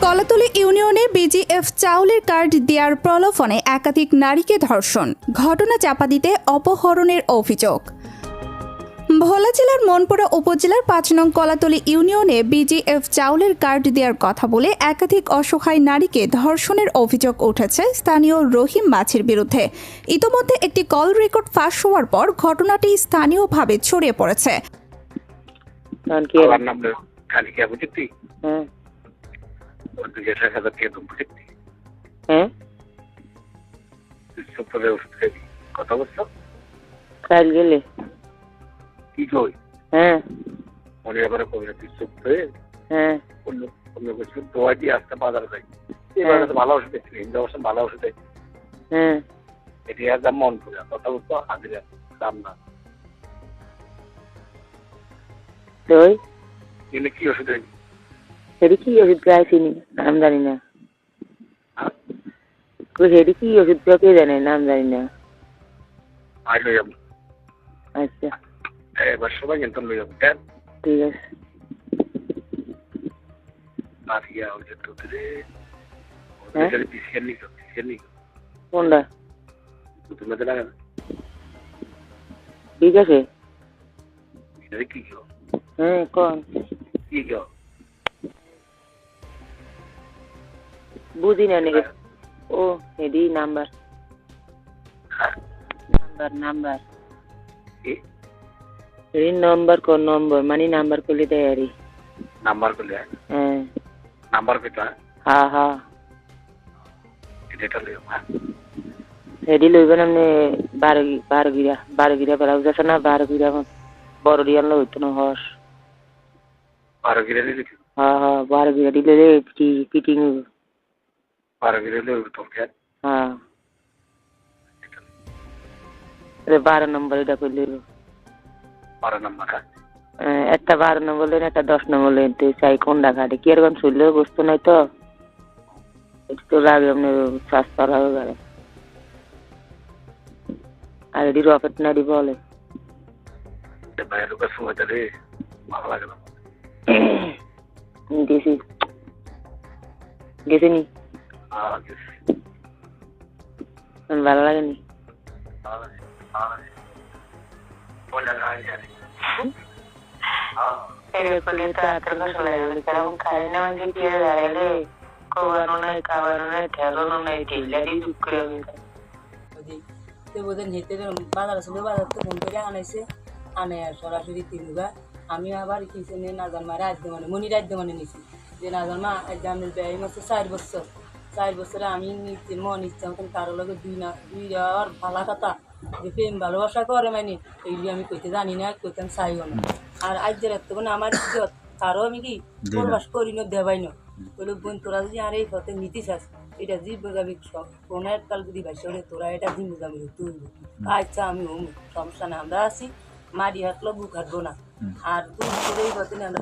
কলাতলী ইউনিয়নে বিজিএফ চাউলের কার্ড দেওয়ার প্রলোভনে একাধিক নারীকে ধর্ষণ, ঘটনা চাপা দিতে অপহরণের অভিযোগ। ভোলা জেলার মনপুরা উপজেলার ৫ নং কলাতলী ইউনিয়নে বিজিএফ চাউলের কার্ড দেওয়ার কথা বলে একাধিক অসহায় নারীকে ধর্ষণের অভিযোগ উঠেছে স্থানীয় রহিম মাছির বিরুদ্ধে। ইতোমধ্যে একটি কল রেকর্ড ফাঁস হওয়ার পর ঘটনাটি স্থানীয়ভাবে ছড়িয়ে পড়েছে। কথা বলছো কাল গেলে কি কই? হ্যাঁ মনে এবারে কবিরা তুই চুপ হয়ে হ্যাঁ অন্য কিছু দোয়া দিয়ে আসতে বাজারে যাই। এবারে তো ভালো ওষুধ দেখছি, ইন্দা ওষুধ ভালো ওষুধ দেখছি। হ্যাঁ এটি একদম মন পুরা কথা বলতো হাজিরা দাম না। তুই এনে কি ওষুধ হয়নি? সেটি কি ওষুধ খাইছিনি নাম জানি না। সেটি কি ওষুধ কে জানে নাম জানি না। আইলো যাবো। আচ্ছা এবার সবাই কিন্তু লই যাবো। ঠিক আছে। মারিয়া ওই যে তোদের ওদের পিসিআর নিক কোনটা তুমি তো লাগা। ঠিক আছে এটা কি গো? হ্যাঁ কোন কি গো বুঝি না নাকি? ও এডি নাম্বার নাম্বার এই নম্বর কোন নম্বর মানে নাম্বার করলে দেয়ারি নাম্বার করলে হ্যাঁ নাম্বার পেটা হ্যাঁ হ্যাঁ এটা লইও এডি লইবেন আপনি 12 গিরা পালাও যাচ্ছে না 12 গিরা বড় রিয়াল লইতো না হস 12 গিরা দিলি হ্যাঁ হ্যাঁ 12 গিরা দিলে ফিটিং 12 গিরা লইব তো কে হ্যাঁ 12 নম্বর এটা কইলে 12 নম্বর একটা 12 নম্বর লেন একটা 10 নম্বর লেন তো চাই কোনটা ঘাটে কি এরকম শুনলে বস্তু নাই তো একটু লাগে আপনি সস্তা লাগে গাড়ি আর এটি রকেট নাড়ি বলে বাইরে লোকের সময় তাহলে ভালো লাগে না। গেছি গেছিনি ভালো লাগেনি সরাসরি তিনবার আমি আবার কিচেনে নাজান মারে আদ্য মানে মনি রাজ্য মানে নিছি যে নাজান মা একজনের ব্যয় মাসে 4 বছরে আমি নিচ্ছি মন ইচ্ছা মতন কারো লগে দুই আর ভালো কথা যে প্রেম ভালোবাসা করে মানে এইগুলি আমি কইতে জানি না, কইতাম চাইও না। আর আজ রাখতে মানে আমার ইজ্জত কারো আমি কি প্রবাস করি না দেবাই না বলে বোন তোরা যদি আর এই পথে নীতি চাস এটা জীব যাবি কোনো এককাল যদি ভাইসরে তোরা এটা দিন যাবি তুই আচ্ছা আমি সমস্যা না আমরা আছি মারি হাঁটলো বুক হাঁটবো না। আর তুই তোর এই পথে আমরা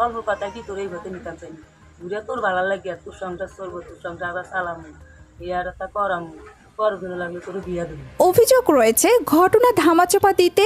অল্প কথা কি তোর এই পথে নিতাম চাই ঘুরে তোর ভালো লাগে আর তোর সংসার চলবো তোর সংসার আবার চালামু ইয়ার তা করামু অভিযোগ রয়েছে ঘটনা ধামাচাপা দিতে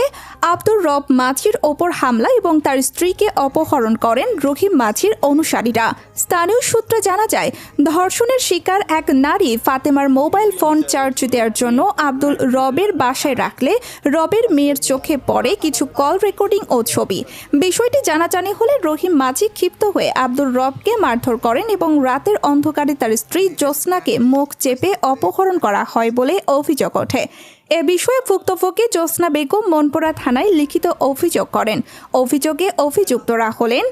আব্দুর রব মাছির ওপর হামলা এবং তার স্ত্রীকে অপহরণ করেন রহিম মাছির অনুসারীরা। স্থানীয় সূত্রে জানা যায় ধর্ষণের শিকার এক নারী ফাতেমার মোবাইল ফোন চার্জ দেওয়ার জন্য আব্দুল রবের বাসায় রাখলে রবের মেয়ের চোখে পড়ে কিছু কল রেকর্ডিং ও ছবি। বিষয়টি জানাজানি হলে রহিম মাছি ক্ষিপ্ত হয়ে আব্দুল রবকে মারধর করেন এবং রাতের অন্ধকারে তার স্ত্রী জ্যোৎস্নাকে মুখ চেপে অপহরণ করা হয় বলে অভিযোগ ওঠে। এ বিষয়ে ভুক্তভোগী জ্যোৎস্না বেগম মনপুরা থানায় লিখিত অভিযোগ করেন। অভিযোগে অভিযুক্তরা হলেন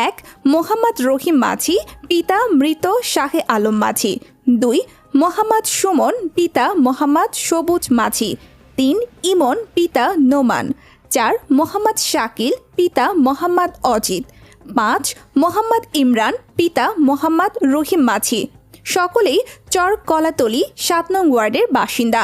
1 মোহাম্মদ রহিম মাছি পিতা মৃত শাহে আলম মাছি, 2 মোহাম্মদ সুমন পিতা মোহাম্মদ সবুজ মাছি, 3 ইমন পিতা নোমান, 4 মোহাম্মদ শাকিল পিতা মোহাম্মদ অজিত, 5 মোহাম্মদ ইমরান পিতা মোহাম্মদ রহিম মাছি। সকলেই চর কলাতলী 7 নং ওয়ার্ডের বাসিন্দা।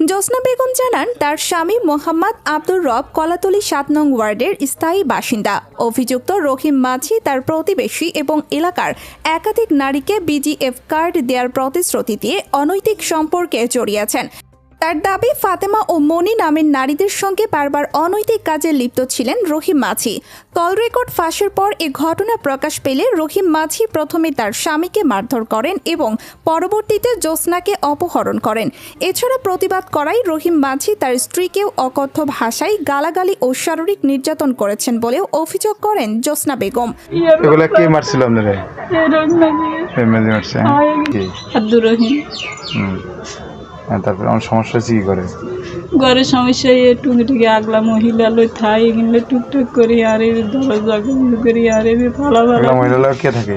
জ্যোৎস্না বেগম জানান তার স্বামী মোহাম্মদ আব্দুর রব কলাতলী 7 নং ওয়ার্ডের স্থায়ী বাসিন্দা। অভিযুক্ত রহিম মাছি তার প্রতিবেশী এবং এলাকার একাধিক নারীকে বিজিএফ কার্ড দেওয়ার প্রতিশ্রুতি দিয়ে অনৈতিক সম্পর্কে জড়িয়েছেন। তার দাবি ফাতেমা ও মনি নামের নারীদের সঙ্গে বারবার অনৈতিক কাজে লিপ্ত ছিলেন রহিম মাঝি। কল রেকর্ড ফাঁসের পর এ ঘটনা প্রকাশ পেলে রহিম মাঝি প্রথমে তার স্বামীকে মারধর করেন এবং পরবর্তীতে জ্যোৎস্নাকে অপহরণ করেন। এছাড়া প্রতিবাদ করায় রহিম মাঝি তার স্ত্রীকেও অকথ্য ভাষায় গালাগালি ও শারীরিক নির্যাতন করেছেন বলেও অভিযোগ করেন জ্যোৎস্না বেগম। এগুলা কে মারছিল আপনারা? ফ্যামিলি মারছে কি? আব্দুর রহিম। তারপরে আমার সমস্যা হচ্ছে কি করে? ঘরের সমস্যা টুকটুকি আগলা মহিলা লই থাই এগুলো টুকটুক করি আর দরজা করি আর এগুলা মহিলা কে থাকে?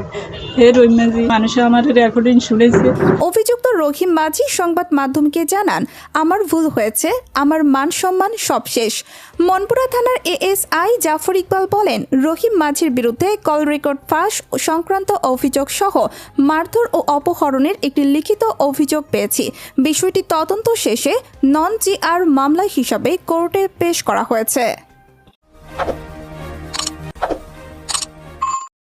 হে রহিমাজি মানুষ আমার রেকর্ডিং শুনেছে। অভিযুক্ত রহিম মাঝি সংবাদ মাধ্যমকে জানান, আমার ভুল হয়েছে, আমার মান সম্মান সব শেষ। মনপুরা থানার এএসআই জাফর ইকবাল বলেন, রহিম মাঝির বিরুদ্ধে কল রেকর্ড ফাঁস সংক্রান্ত অভিযোগ সহ মারধর ও অপহরণের একটি লিখিত অভিযোগ পেয়েছি। বিষয়টি তদন্ত শেষে নন জিআর মামলা হিসাবে কোর্টে পেশ করা হয়েছে।